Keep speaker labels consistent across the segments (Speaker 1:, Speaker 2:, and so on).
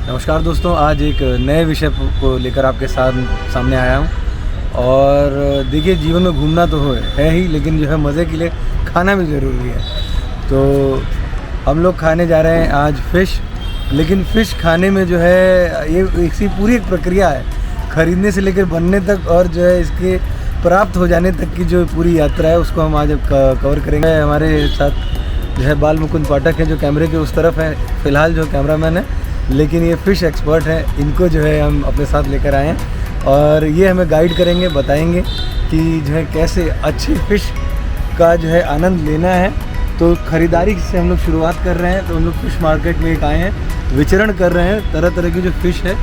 Speaker 1: नमस्कार दोस्तों, आज एक नए विषय को लेकर आपके सामने आया हूँ। और देखिए, जीवन में घूमना तो है ही, लेकिन जो है मज़े के लिए खाना भी ज़रूरी है। तो हम लोग खाने जा रहे हैं आज फ़िश। लेकिन फ़िश खाने में जो है ये इसकी पूरी एक प्रक्रिया है, ख़रीदने से लेकर बनने तक और जो है इसके प्राप्त हो जाने तक की जो पूरी यात्रा है उसको हम आज कवर करेंगे। हमारे साथ जो है बाल मुकुंद पाठक है, जो कैमरे के उस तरफ है फ़िलहाल, जो कैमरामैन है, लेकिन ये फ़िश एक्सपर्ट हैं। इनको जो है हम अपने साथ लेकर आए हैं और ये हमें गाइड करेंगे, बताएंगे कि जो है कैसे अच्छी फ़िश का जो है आनंद लेना है। तो ख़रीदारी से हम लोग शुरुआत कर रहे हैं। तो हम लोग फ़िश मार्केट में एक आए हैं, विचरण कर रहे हैं, तरह तरह की जो फ़िश है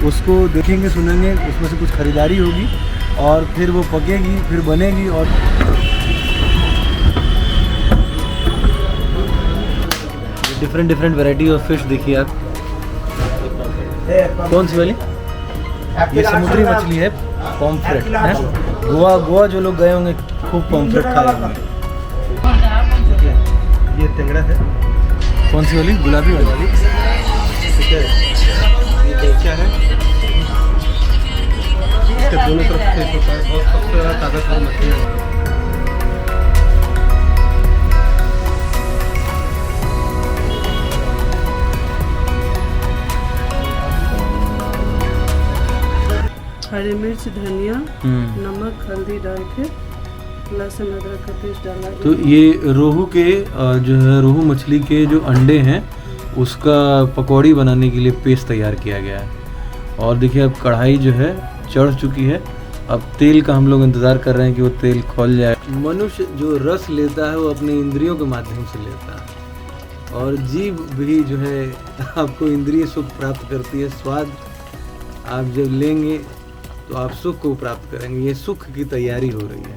Speaker 1: उसको देखेंगे, सुनेंगे, उसमें से कुछ ख़रीदारी होगी और फिर वो पकेगी, फिर बनेगी। और डिफरेंट वैरायटी ऑफ फ़िश देखिए आप। कौन सी वाली? ये समुद्री मछली है, पॉम्फ्रेट है। गोवा जो लोग गए होंगे खूब पॉम्फ्रेट खाए होंगे।
Speaker 2: ये टेंगड़ा है।
Speaker 1: कौन सी वाली? गुलाबी वाली।
Speaker 2: ठीक है, ये बेचा है। इसके दोनों तरफ से होता है और सबसे ज़्यादा ताकतवर मछली है।
Speaker 3: हरी मिर्च, धनिया, नमक, हल्दी डाल के लहसुन अदरक का पेस्ट डाला।
Speaker 1: तो ये रोहू के जो है रोहू मछली के जो अंडे हैं उसका पकौड़ी बनाने के लिए पेस्ट तैयार किया गया है। और देखिए अब कढ़ाई जो है चढ़ चुकी है। अब तेल का हम लोग इंतज़ार कर रहे हैं कि वो तेल खोल जाए। मनुष्य जो रस लेता है वो अपने इंद्रियों के माध्यम से लेता है, और जीभ भी जो है आपको इंद्रिय सुख प्राप्त करती है। स्वाद आप जब लेंगे तो आप सुख को प्राप्त करेंगे। ये सुख की तैयारी हो रही है।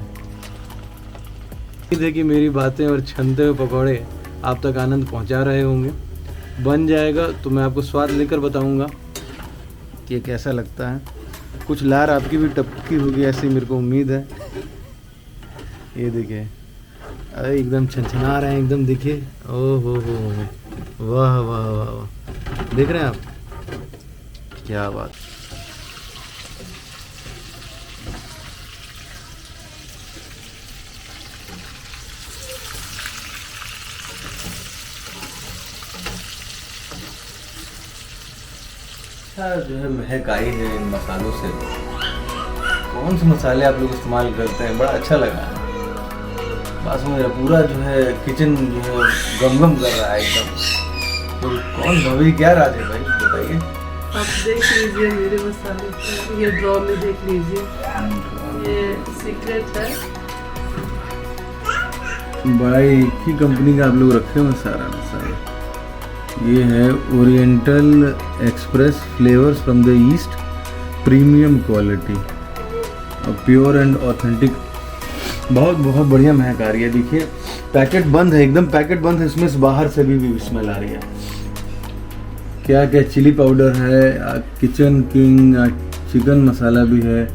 Speaker 1: उम्मीद है कि मेरी बातें और छनते हुए पकौड़े आप तक आनंद पहुंचा रहे होंगे। बन जाएगा तो मैं आपको स्वाद लेकर बताऊंगा कि ये कैसा लगता है। कुछ लार आपकी भी टपकी होगी ऐसी मेरे को उम्मीद है। ये देखिए, अरे एकदम छनछना रहे हैं एकदम। देखिए, ओ हो, वाह वाह वाह वाह, देख रहे हैं आप? क्या बात। जो है महक आई है इन मसालों से। कौन से मसाले आप लोग इस्तेमाल करते हैं? बड़ा अच्छा लगा है। बस मेरा पूरा जो है किचन जो है गम कर रहा है एकदम। तो कौन भाभी, क्या राज है भाई, बताइए।
Speaker 3: आप देख लीजिए मेरे मसाले, ये ड्रॉ में देख लीजिए, ये सीक्रेट है।
Speaker 1: बड़ा एक ही कंपनी का आप लोग रखे हुए सारा मसाला। ये है oriental express flavours from the east, premium quality और प्योर एंड ऑथेंटिक। बहुत बढ़िया महक आ रही है। देखिए पैकेट बंद है, एकदम पैकेट बंद है। इसमें से बाहर से भी स्मेल आ रही है। क्या क्या चिली पाउडर है, किचन किंग चिकन मसाला भी है,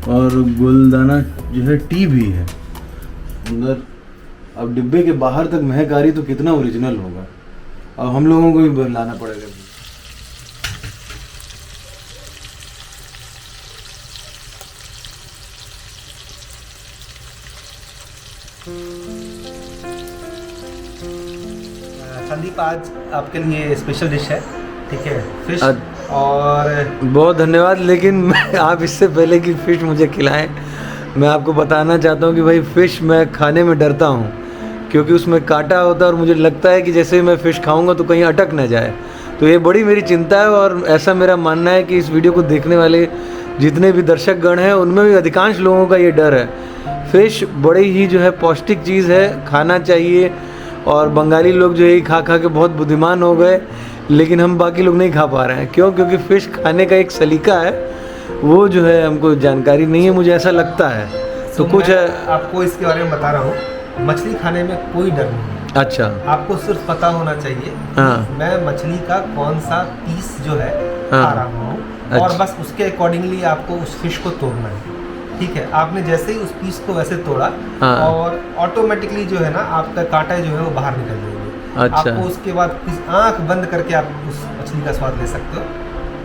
Speaker 1: और गुलदाना जो है टी भी है अंदर। अब डिब्बे के बाहर तक महक आ रही तो कितना ओरिजिनल होगा। अब हम लोगों को भी लाना पड़ेगा।
Speaker 2: संदीप, आज आपके लिए स्पेशल डिश है, ठीक है, फिश। और
Speaker 1: बहुत धन्यवाद। लेकिन आप इससे पहले कि फ़िश मुझे खिलाएं, मैं आपको बताना चाहता हूं कि भाई फ़िश मैं खाने में डरता हूं, क्योंकि उसमें कांटा होता है और मुझे लगता है कि जैसे मैं फ़िश खाऊंगा तो कहीं अटक ना जाए। तो ये बड़ी मेरी चिंता है। और ऐसा मेरा मानना है कि इस वीडियो को देखने वाले जितने भी दर्शकगण हैं उनमें भी अधिकांश लोगों का ये डर है। फ़िश बड़ी ही जो है पौष्टिक चीज़ है, खाना चाहिए। और बंगाली लोग जो है खा के बहुत बुद्धिमान हो गए, लेकिन हम बाकी लोग नहीं खा पा रहे हैं। क्यों? क्योंकि फ़िश खाने का एक सलीका है, वो जो है हमको जानकारी नहीं है, मुझे ऐसा लगता है। तो कुछ
Speaker 2: आपको इसके बारे में बता रहा हूँ। मछली खाने में कोई डर नहीं है।
Speaker 1: अच्छा,
Speaker 2: आपको सिर्फ पता होना चाहिए मैं मछली का कौन सा पीस जो है खा रहा हूँ, और
Speaker 1: अच्छा।
Speaker 2: बस उसके अकॉर्डिंगली आपको उस फिश को तोड़ना है। ठीक है, आपने जैसे ही उस पीस को वैसे तोड़ा और ऑटोमेटिकली जो है ना आपका कांटा जो है वो बाहर निकल जाएगा।
Speaker 1: अच्छा।
Speaker 2: आपको उसके बाद आंख बंद करके आप उस मछली का स्वाद ले सकते हो।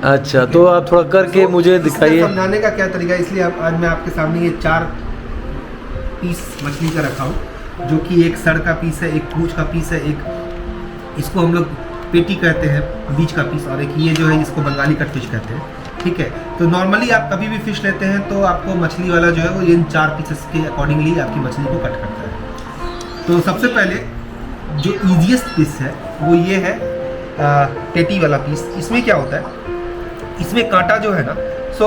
Speaker 1: अच्छा, तो आप थोड़ा करके मुझे दिखाइए।
Speaker 2: समझाने का क्या तरीका है, इसलिए आज मैं आपके सामने ये 4 पीस मछली का रखा हूँ, जो कि एक सड़ का पीस है, एक पूंछ का पीस है, एक इसको हम लोग पेटी कहते हैं बीच का पीस, और एक ये जो है इसको बंगाली कट फिश कहते हैं। ठीक है, तो नॉर्मली आप कभी भी फिश लेते हैं तो आपको मछली वाला जो है वो इन 4 पीसेस के अकॉर्डिंगली आपकी मछली को कट करता है। तो सबसे पहले जो ईजीएस्ट पीस है वो ये है पेटी वाला पीस। इसमें क्या होता है, इसमें कांटा जो है ना, सो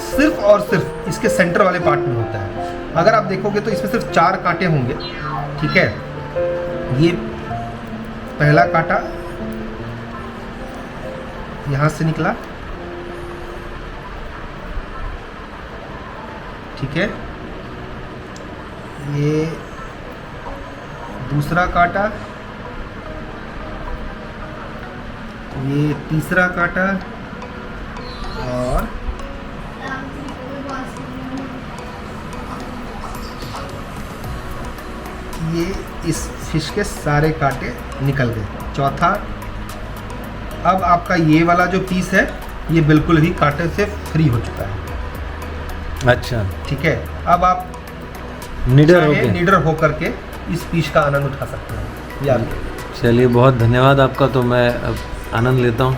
Speaker 2: सिर्फ और सिर्फ इसके सेंटर वाले पार्ट में होता है। अगर आप देखोगे तो इसमें सिर्फ 4 कांटे होंगे। ठीक है, ये पहला कांटा यहाँ से निकला, ठीक है, ये दूसरा कांटा, ये तीसरा कांटा, और ये इस फिश के सारे कांटे निकल गए। चौथा, अब आपका ये वाला जो पीस है ये बिल्कुल ही कांटे से फ्री हो चुका है।
Speaker 1: अच्छा,
Speaker 2: ठीक है, अब आप निडर होकर के इस पीस का आनंद उठा सकते हैं। याद
Speaker 1: चलिए, बहुत धन्यवाद आपका, तो मैं अब आनंद लेता हूँ।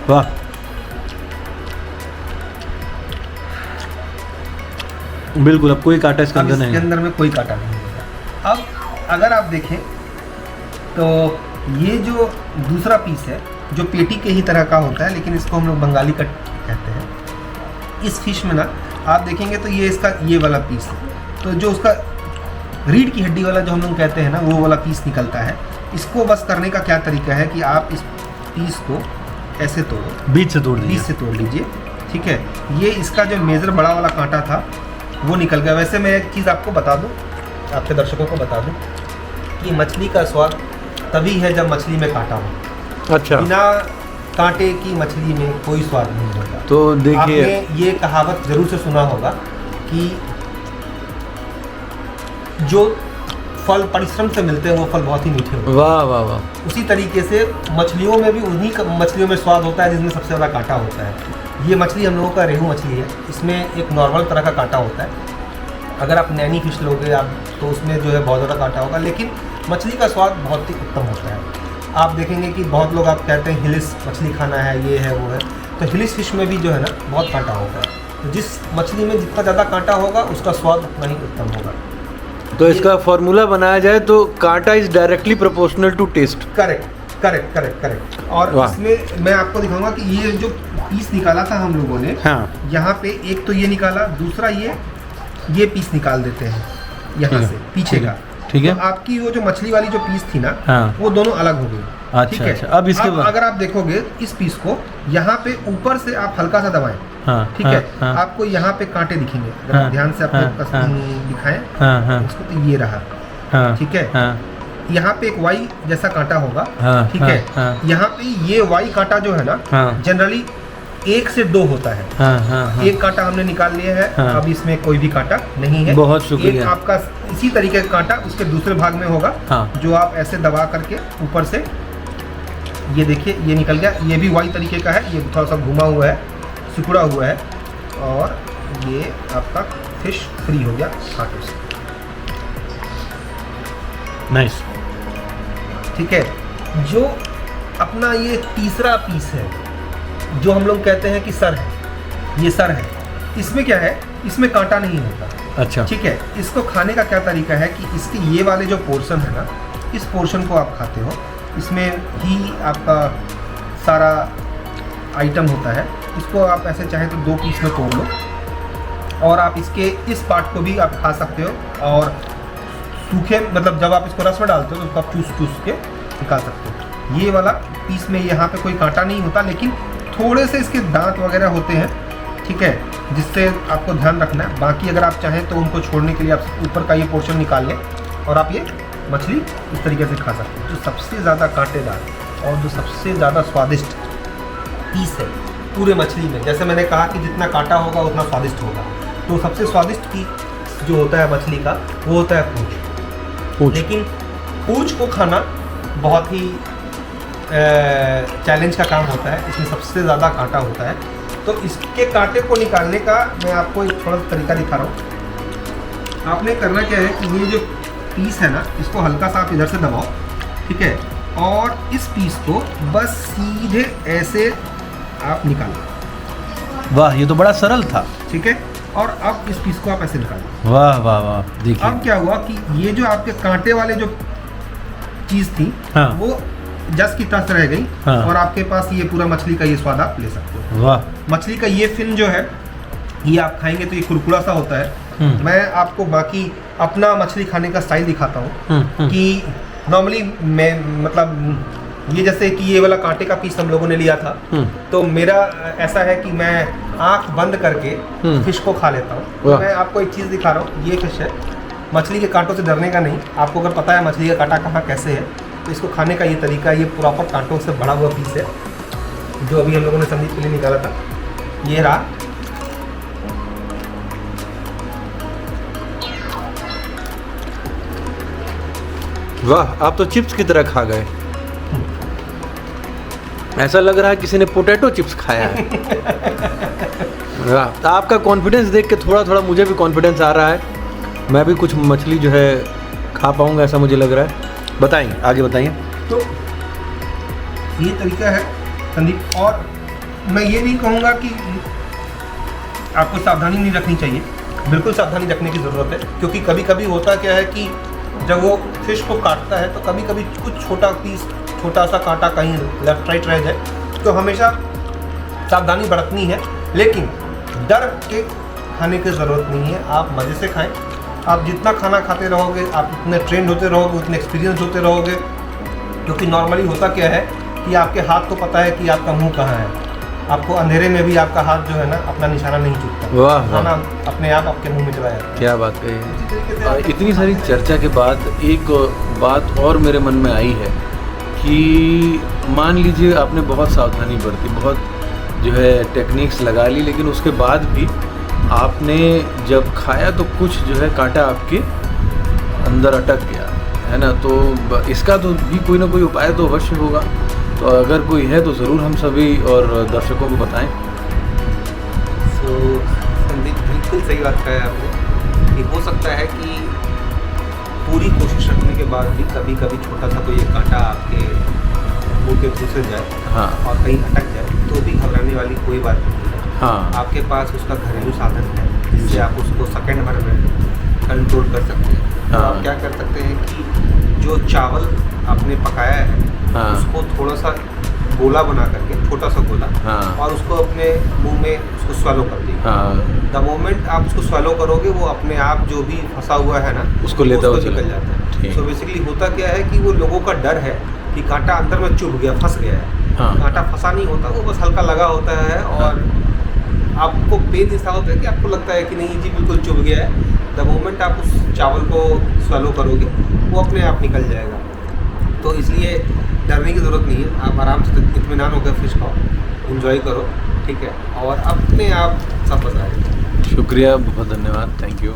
Speaker 1: वाह, बिल्कुल, अब कोई कांटा इसके अंदर नहीं,
Speaker 2: इसके अंदर में कोई कांटा नहीं होगा। अब अगर आप देखें तो ये जो दूसरा पीस है जो पेटी के ही तरह का होता है, लेकिन इसको हम लोग बंगाली कट कहते हैं। इस फिश में ना आप देखेंगे तो ये इसका ये वाला पीस है, तो जो उसका रीढ़ की हड्डी वाला जो हम लोग कहते हैं ना, वो वाला पीस निकलता है। इसको बस करने का क्या तरीका है कि आप इस पीस को ऐसे तोड़ो,
Speaker 1: बीच से तोड़
Speaker 2: लीजिए। ठीक है, ये इसका जो मेजर बड़ा वाला कांटा था वो निकल गया। वैसे मैं एक चीज़ आपको बता दूं, आपके दर्शकों को बता दूं कि मछली का स्वाद तभी है जब मछली में कांटा हो।
Speaker 1: अच्छा,
Speaker 2: बिना कांटे की मछली में कोई स्वाद नहीं होता।
Speaker 1: तो देखिए,
Speaker 2: आपने ये कहावत जरूर से सुना होगा कि जो फल परिश्रम से मिलते हैं वो फल बहुत ही मीठे होते हैं।
Speaker 1: वाह वाह वाह।
Speaker 2: उसी तरीके से मछलियों में भी उन्हीं मछलियों में स्वाद होता है जिसमें सबसे ज़्यादा कांटा होता है। ये मछली हम लोगों का रेहू मछली है, इसमें एक नॉर्मल तरह का कांटा होता है। अगर आप नैनी फिश लोगे आप तो उसमें जो है बहुत ज़्यादा कांटा होगा, लेकिन मछली का स्वाद बहुत ही उत्तम होता है। आप देखेंगे कि बहुत लोग आप कहते हैं हिलिस मछली खाना है, ये है वो है, तो हिलिस फिश में भी जो है ना बहुत कांटा होता है। तो जिस मछली में जितना ज़्यादा कांटा होगा उसका स्वाद उतना ही उत्तम होगा।
Speaker 1: तो इसका फॉर्मूला बनाया जाए तो कांटा is directly proportional to test.
Speaker 2: Correct. और इसमें मैं आपको दिखाऊंगा कि ये जो पीस निकाला था हम लोगों ने,
Speaker 1: हाँ,
Speaker 2: यहाँ पे एक तो ये निकाला, दूसरा ये पीस निकाल देते हैं यहाँ से पीछे का।
Speaker 1: ठीक है,
Speaker 2: तो आपकी वो जो मछली वाली जो पीस थी ना,
Speaker 1: हाँ,
Speaker 2: वो दोनों अलग हो गई।
Speaker 1: अच्छा, अच्छा। अब इसके बाद
Speaker 2: अगर आप देखोगे इस पीस को यहाँ पे ऊपर से आप हल्का सा दबाएं,
Speaker 1: हाँ,
Speaker 2: ठीक
Speaker 1: हाँ,
Speaker 2: है,
Speaker 1: हाँ,
Speaker 2: आपको यहाँ पे कांटे दिखेंगे। अगर
Speaker 1: हाँ,
Speaker 2: आप ध्यान से अपने
Speaker 1: हाँ,
Speaker 2: दिखाएं,
Speaker 1: हाँ, हाँ,
Speaker 2: इसको तो ये रहा,
Speaker 1: हाँ,
Speaker 2: ठीक है,
Speaker 1: हाँ,
Speaker 2: यहाँ पे एक वाई जैसा कांटा होगा,
Speaker 1: हाँ,
Speaker 2: ठीक
Speaker 1: हाँ,
Speaker 2: है,
Speaker 1: हाँ,
Speaker 2: यहाँ पे ये वाई कांटा जो है ना,
Speaker 1: हाँ,
Speaker 2: जनरली 1 से 2 होता है।
Speaker 1: हाँ, हाँ, हाँ,
Speaker 2: एक कांटा हमने निकाल लिया है,
Speaker 1: हाँ,
Speaker 2: अब इसमें कोई भी कांटा नहीं है।
Speaker 1: बहुत शुक्रिया।
Speaker 2: एक आपका इसी तरीके का कांटा उसके दूसरे भाग में होगा,
Speaker 1: हाँ,
Speaker 2: जो आप ऐसे दबा करके ऊपर से ये देखिए ये निकल गया। ये भी वाई तरीके का है, ये थोड़ा सा घुमा हुआ है, सिकुड़ा हुआ है, और ये आपका फिश फ्री हो गया कांटों से।
Speaker 1: नाइस।
Speaker 2: ठीक है, जो अपना ये तीसरा पीस है जो हम लोग कहते हैं कि सर है, ये सर है, इसमें क्या है, इसमें कांटा नहीं होता।
Speaker 1: अच्छा,
Speaker 2: ठीक है, इसको खाने का क्या तरीका है कि इसके ये वाले जो पोर्शन है ना, इस पोर्शन को आप खाते हो, इसमें ही आपका सारा आइटम होता है। इसको आप ऐसे चाहे तो 2 पीस में तोड़ लो, और आप इसके इस पार्ट को भी आप खा सकते हो, और सूखे मतलब जब आप इसको रस में डालते हो तो उसको आप चूस के निकाल सकते हो। ये वाला पीस में यहाँ पे कोई कांटा नहीं होता, लेकिन थोड़े से इसके दांत वगैरह होते हैं, ठीक है, जिससे आपको ध्यान रखना है। बाकी अगर आप चाहें तो उनको छोड़ने के लिए आप ऊपर का ये पोर्शन निकाल लें और आप ये मछली इस तरीके से खा सकते हैं। जो सबसे ज़्यादा कांटेदार और जो सबसे ज़्यादा स्वादिष्ट पीस है पूरे मछली में, जैसे मैंने कहा कि जितना कांटा होगा उतना स्वादिष्ट होगा, तो सबसे स्वादिष्ट पीस जो होता है मछली का वो होता है पूंछ। लेकिन पूंछ को खाना बहुत ही चैलेंज का काम होता है, इसमें सबसे ज़्यादा कांटा होता है। तो इसके कांटे को निकालने का मैं आपको एक थोड़ा सा तरीका दिखा रहा हूँ। आपने करना क्या है कि ये जो पीस है ना, इसको हल्का सा आप इधर से दबाओ, ठीक है, और इस पीस को बस सीधे ऐसे आप निकालो।
Speaker 1: वाह, ये तो बड़ा सरल था।
Speaker 2: ठीक है, और अब इस पीस को आप ऐसे निकालो।
Speaker 1: वाह वाह वाह, देखिए
Speaker 2: अब क्या हुआ कि ये जो आपके कांटे वाले जो चीज़ थी,
Speaker 1: हाँ।
Speaker 2: वो जस की तस रह गई,
Speaker 1: हाँ।
Speaker 2: और आपके पास ये पूरा मछली का ये स्वाद आप ले सकते हो।
Speaker 1: वाह,
Speaker 2: मछली का ये फिन जो है, ये आप खाएंगे तो ये कुरकुरा सा होता है। मैं आपको बाकी अपना मछली खाने का स्टाइल दिखाता हूँ कि नॉर्मली मैं मतलब ये जैसे कि ये वाला कांटे का पीस हम लोगों ने लिया था, तो मेरा ऐसा है कि मैं आंख बंद करके फिश को खा लेता हूँ। तो मैं आपको एक चीज़ दिखा रहा हूँ, ये फिश है, मछली के कांटों से डरने का नहीं। आपको अगर पता है मछली का कांटा कहाँ कैसे है, तो इसको खाने का ये तरीका, ये प्रॉपर कांटों से भरा हुआ पीस है जो अभी हम लोगों ने संदीप के लिए निकाला था। ये रहा,
Speaker 1: वाह, आप तो चिप्स की तरह खा गए। ऐसा लग रहा है किसी ने पोटैटो चिप्स खाया है। वाह, तो आपका कॉन्फिडेंस देख के थोड़ा थोड़ा मुझे भी कॉन्फिडेंस आ रहा है, मैं भी कुछ मछली जो है खा पाऊंगा, ऐसा मुझे लग रहा है। बताइए, आगे बताइए।
Speaker 2: तो ये तरीका है संदीप, और मैं ये नहीं कहूँगा कि आपको सावधानी नहीं रखनी चाहिए, बिल्कुल सावधानी रखने की ज़रूरत है, क्योंकि कभी कभी होता क्या है कि जब वो फिश को काटता है तो कभी कभी कुछ छोटा पीस, छोटा सा कांटा कहीं लेफ्ट राइट रह जाए, तो हमेशा सावधानी बरतनी है। लेकिन डर के खाने की ज़रूरत नहीं है, आप मज़े से खाएं। आप जितना खाना खाते रहोगे, आप उतने ट्रेंड होते रहोगे, उतने एक्सपीरियंस होते रहोगे, क्योंकि नॉर्मली होता क्या है कि आपके हाथ को पता है कि आपका मुंह कहाँ है, आपको अंधेरे में भी आपका हाथ जो है ना अपना निशाना नहीं चूकता,
Speaker 1: वाह,
Speaker 2: खाना अपने आप आपके मुंह में चला जाता है।
Speaker 1: क्या बात कही। इतनी सारी चर्चा के बाद एक बात और मेरे मन में आई है कि मान लीजिए आपने बहुत सावधानी बरती, बहुत जो है टेक्निक्स लगा ली, लेकिन उसके बाद भी आपने जब खाया तो कुछ जो है कांटा आपके अंदर अटक गया है ना, तो इसका तो भी कोई ना कोई उपाय तो अवश्य होगा। तो अगर कोई है तो ज़रूर हम सभी और दर्शकों को बताएं।
Speaker 2: तो संदीप बिल्कुल सही बात कहा है आपने कि हो सकता है कि पूरी कोशिश रखने के बाद भी कभी कभी छोटा सा कोई एक कांटा आपके मुंह के थ्रू से जाए,
Speaker 1: हाँ, और
Speaker 2: कहीं अटक जाए, तो भी घबराने वाली कोई बात नहीं है।
Speaker 1: हाँ, आपके
Speaker 2: पास उसका घरेलू साधन है जिससे आप उसको सेकंड भर में कंट्रोल कर सकते हैं। तो
Speaker 1: हाँ।
Speaker 2: आप क्या कर सकते हैं कि जो चावल आपने पकाया है,
Speaker 1: हाँ।
Speaker 2: उसको थोड़ा सा गोला बना करके, छोटा सा गोला,
Speaker 1: हाँ।
Speaker 2: और उसको अपने मुंह में उसको स्वैलो कर दीजिए।
Speaker 1: हाँ।
Speaker 2: द मोमेंट आप उसको स्वैलो करोगे, वो अपने आप जो भी फंसा हुआ है ना,
Speaker 1: उसको लेता हुआ
Speaker 2: निकल जाता है। तो बेसिकली होता क्या है कि वो लोगों का डर है कि कांटा अंदर में चुभ गया, फंस गया है।
Speaker 1: हाँ।
Speaker 2: कांटा फंसा नहीं होता, वो बस हल्का लगा होता है, और आपको पेन ऐसा होता है कि आपको लगता है कि नहीं जी बिल्कुल चुभ गया है। द मोमेंट आप उस चावल को स्वैलो करोगे, वो अपने आप निकल जाएगा। तो इसलिए डरने की ज़रूरत नहीं है, आप आराम से इत्मीनान होकर फिश खाओ, एंजॉय करो, ठीक है, और अपने आप सब बताएगा।
Speaker 1: शुक्रिया, बहुत धन्यवाद, थैंक यू।